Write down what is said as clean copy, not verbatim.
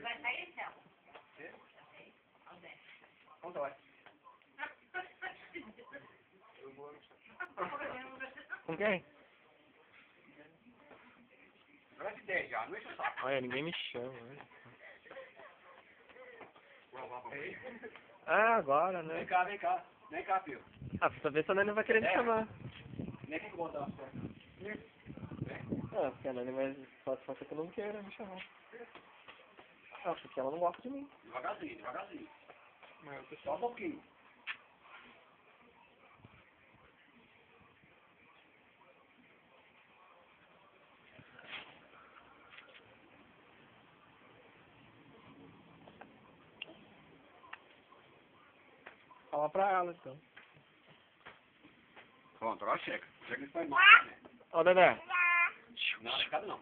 Vai sair então. Onde vai? Com quem? Agora de 10 já, não enche o saco. Olha, ninguém me chama. Né? Ah, agora, né? Vem cá, vem cá. Vem cá, filho. Ah, pra saber se a Nani vai querer me chamar. Vem aqui que eu vou botar as costas. Ah, porque a Nani vai... Pode ser que eu não queira me chamar. Ah, porque ela não gosta de mim. Devagarzinho, devagarzinho. Só um pouquinho. Fala pra ela, então. Pronto, agora chega. Chega que foi mal. Ó, Dedé. Não, não cabe não.